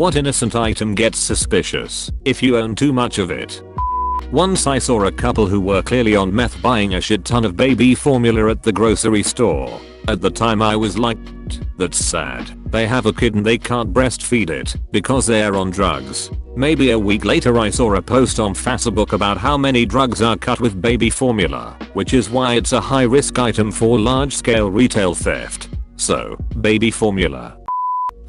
What innocent item gets suspicious if you own too much of it? Once I saw a couple who were clearly on meth buying a shit ton of baby formula at the grocery store. At the time I was like, that's sad. They have a kid and they can't breastfeed it because they're on drugs. Maybe a week later I saw a post on Facebook about how many drugs are cut with baby formula, which is why it's a high risk item for large scale retail theft. So, baby formula.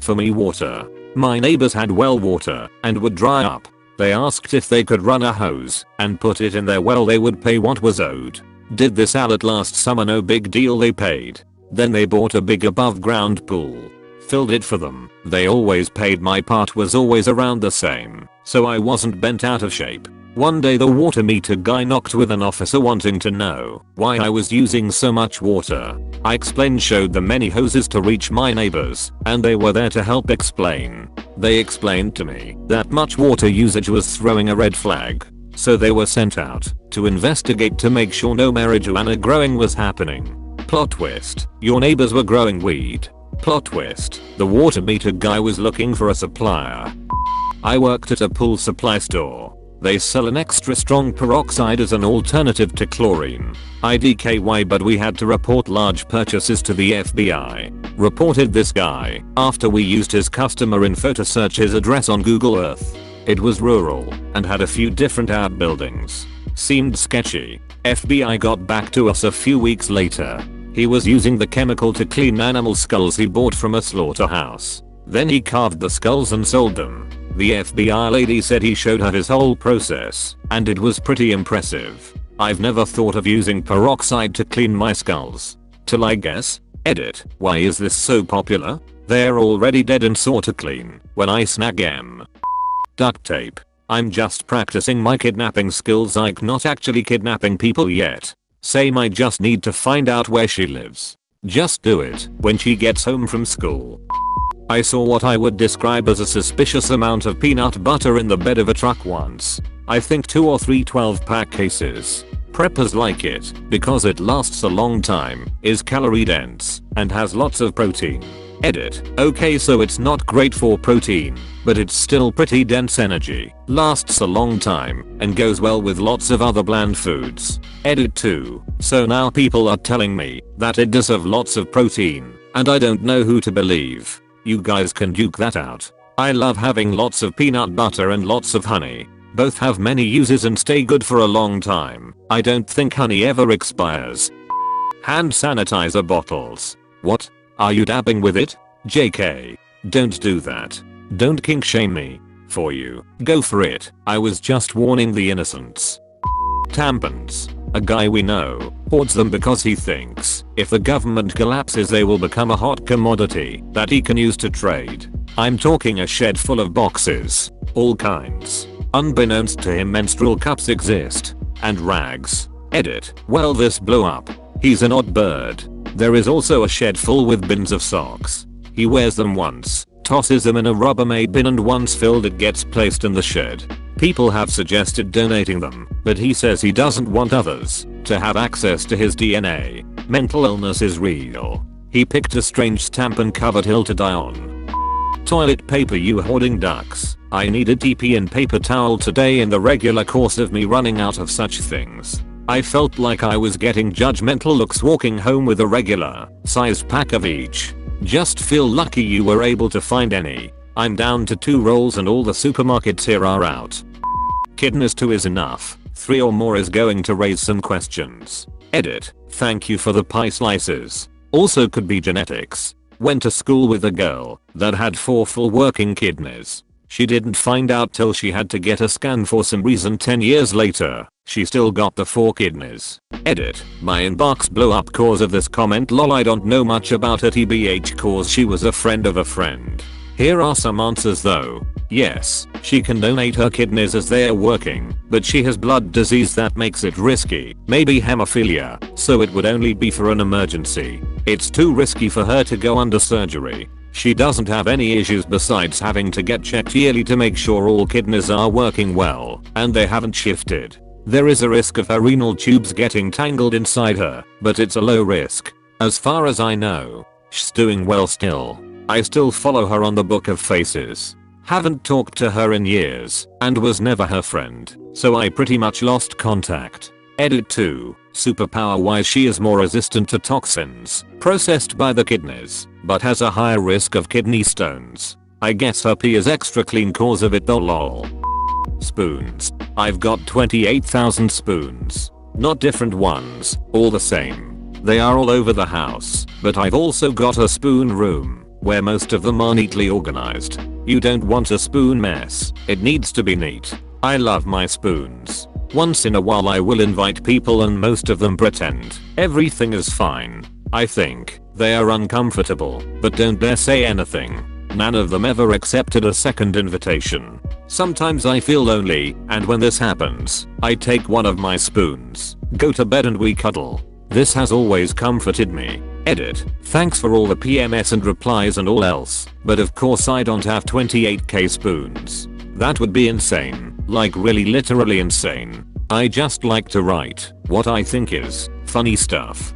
For me, water. My neighbors had well water and would dry up. They asked if they could run a hose and put it in their well. They would pay what was owed. Did this outlet last summer? No big deal, they paid. Then they bought a big above ground pool. Filled it for them. They always paid. My part was always around the same, so I wasn't bent out of shape. One day the water meter guy knocked with an officer wanting to know why I was using so much water. I explained, showed them many hoses to reach my neighbors, and they were there to help explain. They explained to me that much water usage was throwing a red flag, so they were sent out to investigate to make sure no marijuana growing was happening. Plot twist, your neighbors were growing weed. Plot twist, the water meter guy was looking for a supplier. I worked at a pool supply store. They sell an extra strong peroxide as an alternative to chlorine, IDKY, but we had to report large purchases to the FBI. Reported this guy after we used his customer info to search his address on Google Earth. It was rural and had a few different outbuildings. Seemed sketchy. FBI got back to us a few weeks later. He was using the chemical to clean animal skulls he bought from a slaughterhouse. Then he carved the skulls and sold them. The FBI lady said he showed her his whole process, and it was pretty impressive. I've never thought of using peroxide to clean my skulls. Till I guess. Edit. Why is this so popular? They're already dead and sore to clean when I snag them. Duct tape. I'm just practicing my kidnapping skills, like not actually kidnapping people yet. Same, I just need to find out where she lives. Just do it when she gets home from school. I saw what I would describe as a suspicious amount of peanut butter in the bed of a truck once. I think 2 or 3 12-pack cases. Preppers like it because it lasts a long time, is calorie dense, and has lots of protein. Edit. Okay, so it's not great for protein, but it's still pretty dense energy, lasts a long time, and goes well with lots of other bland foods. Edit 2. So now people are telling me that it does have lots of protein, and I don't know who to believe. You guys can duke that out. I love having lots of peanut butter and lots of honey. Both have many uses and stay good for a long time. I don't think honey ever expires. Hand sanitizer bottles. What? Are you dabbing with it? JK. Don't do that. Don't kink shame me. For you. Go for it. I was just warning the innocents. Tampons. A guy we know hoards them because he thinks if the government collapses they will become a hot commodity that he can use to trade. I'm talking a shed full of boxes. All kinds. Unbeknownst to him, menstrual cups exist. And rags. Edit. Well, this blew up. He's an odd bird. There is also a shed full with bins of socks. He wears them once, tosses them in a Rubbermaid bin, and once filled it gets placed in the shed. People have suggested donating them, but he says he doesn't want others to have access to his DNA. Mental illness is real. He picked a strange tampon covered hill to die on. Toilet paper. You hoarding ducks. I needed TP and paper towel today in the regular course of me running out of such things. I felt like I was getting judgmental looks walking home with a regular sized pack of each. Just feel lucky you were able to find any. I'm down to 2 rolls and all the supermarkets here are out. Kidneys 2 is enough. 3 or more is going to raise some questions. Edit. Thank you for the pie slices. Also could be genetics. Went to school with a girl that had 4 full working kidneys. She didn't find out till she had to get a scan for some reason. 10 years later, she still got the 4 kidneys. Edit. My inbox blew up cause of this comment. Lol, I don't know much about her tbh cause she was a friend of a friend. Here are some answers though. Yes, she can donate her kidneys as they are working, but she has blood disease that makes it risky. Maybe hemophilia, so it would only be for an emergency. It's too risky for her to go under surgery. She doesn't have any issues besides having to get checked yearly to make sure all kidneys are working well and they haven't shifted. There is a risk of her renal tubes getting tangled inside her, but it's a low risk. As far as I know, she's doing well still. I still follow her on the Book of Faces. Haven't talked to her in years and was never her friend, so I pretty much lost contact. Edit 2. Superpower wise she is more resistant to toxins processed by the kidneys, but has a higher risk of kidney stones. I guess her pee is extra clean cause of it though lol. Spoons. I've got 28,000 spoons. Not different ones, all the same. They are all over the house, but I've also got a spoon room, where most of them are neatly organized. You don't want a spoon mess, it needs to be neat. I love my spoons. Once in a while I will invite people and most of them pretend everything is fine. I think they are uncomfortable, but don't dare say anything. None of them ever accepted a second invitation. Sometimes I feel lonely, and when this happens, I take one of my spoons, go to bed and we cuddle. This has always comforted me. Edit. Thanks for all the PMS and replies and all else, but of course I don't have 28k spoons. That would be insane, like really literally insane. I just like to write what I think is funny stuff.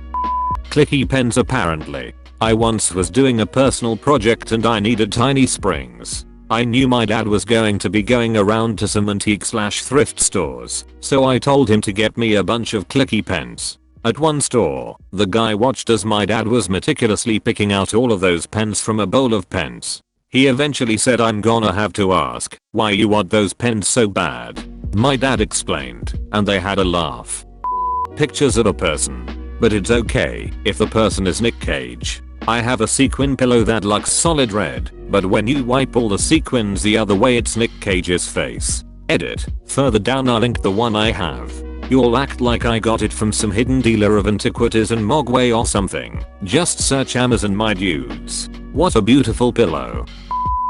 Clicky pens apparently. I once was doing a personal project and I needed tiny springs. I knew my dad was going to be going around to some antique/thrift stores, so I told him to get me a bunch of clicky pens. At one store, the guy watched as my dad was meticulously picking out all of those pens from a bowl of pens. He eventually said, "I'm gonna have to ask why you want those pens so bad." My dad explained, and they had a laugh. Pictures of a person. But it's okay if the person is Nick Cage. I have a sequin pillow that looks solid red, but when you wipe all the sequins the other way it's Nick Cage's face. Edit. Further down I'll link the one I have. You'll act like I got it from some hidden dealer of antiquities in Mogwai or something. Just search Amazon my dudes. What a beautiful pillow.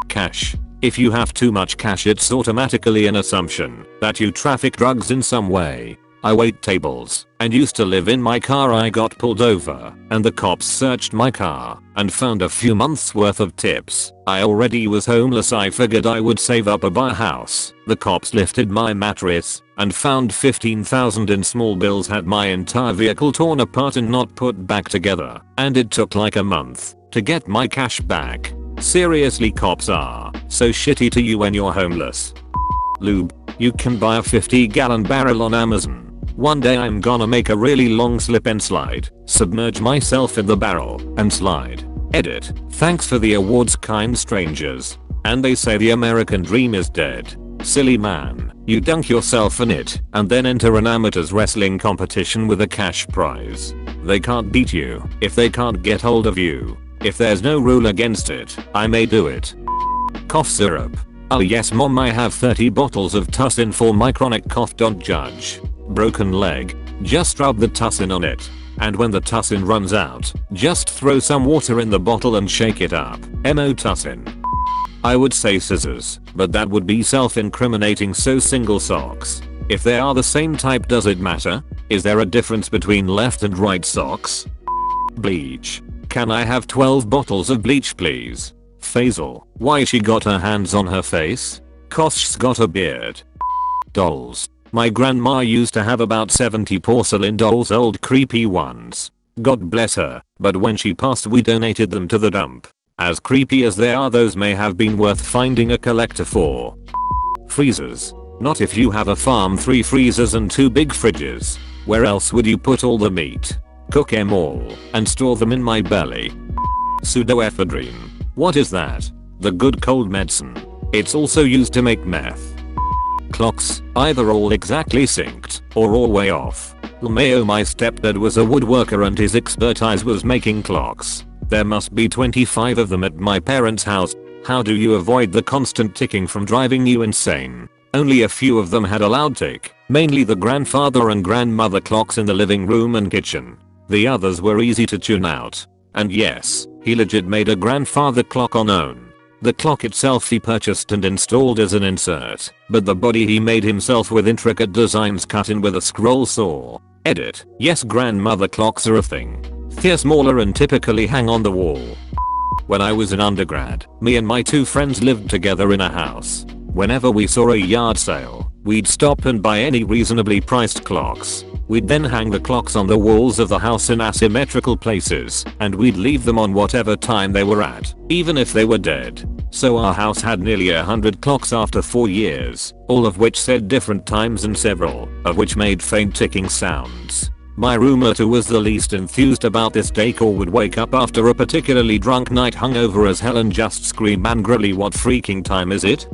Cash. If you have too much cash it's automatically an assumption that you traffic drugs in some way. I wait tables and used to live in my car. I got pulled over and the cops searched my car and found a few months worth of tips. I already was homeless. I figured I would save up and buy a house. The cops lifted my mattress and found 15,000 in small bills, had my entire vehicle torn apart and not put back together, and it took like a month to get my cash back. Seriously, cops are so shitty to you when you're homeless. Lube. You can buy a 50-gallon barrel on Amazon. One day I'm gonna make a really long slip and slide, submerge myself in the barrel, and slide. Edit. Thanks for the awards, kind strangers. And they say the American dream is dead. Silly man. You dunk yourself in it, and then enter an amateur's wrestling competition with a cash prize. They can't beat you if they can't get hold of you. If there's no rule against it, I may do it. Cough syrup. Oh yes mom, I have 30 bottles of Tussin for my chronic cough. Don't judge. Broken leg. Just rub the Tussin on it. And when the Tussin runs out, just throw some water in the bottle and shake it up. Mo Tussin. I would say scissors, but that would be self-incriminating, so single socks. If they are the same type, does it matter? Is there a difference between left and right socks? Bleach. Can I have 12 bottles of bleach please? Faisal. Why she got her hands on her face? Kosh's got a beard. Dolls. My grandma used to have about 70 porcelain dolls, old creepy ones. God bless her, but when she passed we donated them to the dump. As creepy as they are, those may have been worth finding a collector for. Freezers. Not if you have a farm, 3 freezers and 2 big fridges. Where else would you put all the meat? Cook them all and store them in my belly. Pseudoephedrine. What is that? The good cold medicine. It's also used to make meth. Clocks, either all exactly synced or all way off. LMAO, my stepdad was a woodworker and his expertise was making clocks. There must be 25 of them at my parents' house. How do you avoid the constant ticking from driving you insane? Only a few of them had a loud tick, mainly the grandfather and grandmother clocks in the living room and kitchen. The others were easy to tune out. And yes, he legit made a grandfather clock on own. The clock itself he purchased and installed as an insert, but the body he made himself with intricate designs cut in with a scroll saw. Edit. Yes, grandmother clocks are a thing. They're smaller and typically hang on the wall. When I was in undergrad, me and my 2 friends lived together in a house. Whenever we saw a yard sale, we'd stop and buy any reasonably priced clocks. We'd then hang the clocks on the walls of the house in asymmetrical places, and we'd leave them on whatever time they were at, even if they were dead. So our house had nearly 100 clocks after 4 years, all of which said different times and several of which made faint ticking sounds. My roommate, who was the least enthused about this decor, would wake up after a particularly drunk night hungover as hell and just scream angrily, "What freaking time is it?"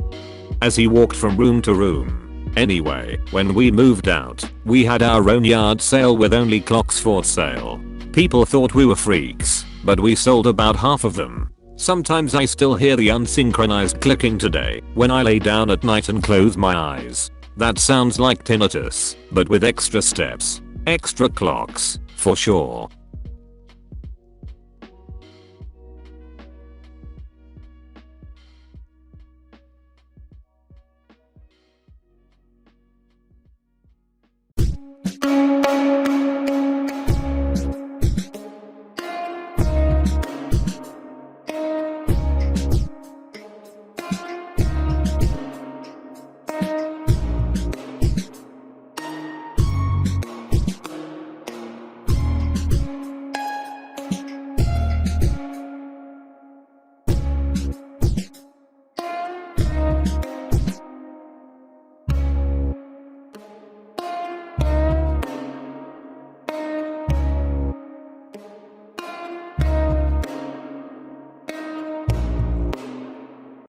as he walked from room to room. Anyway, when we moved out, we had our own yard sale with only clocks for sale. People thought we were freaks, but we sold about half of them. Sometimes I still hear the unsynchronized clicking today when I lay down at night and close my eyes. That sounds like tinnitus, but with extra steps, extra clocks, for sure.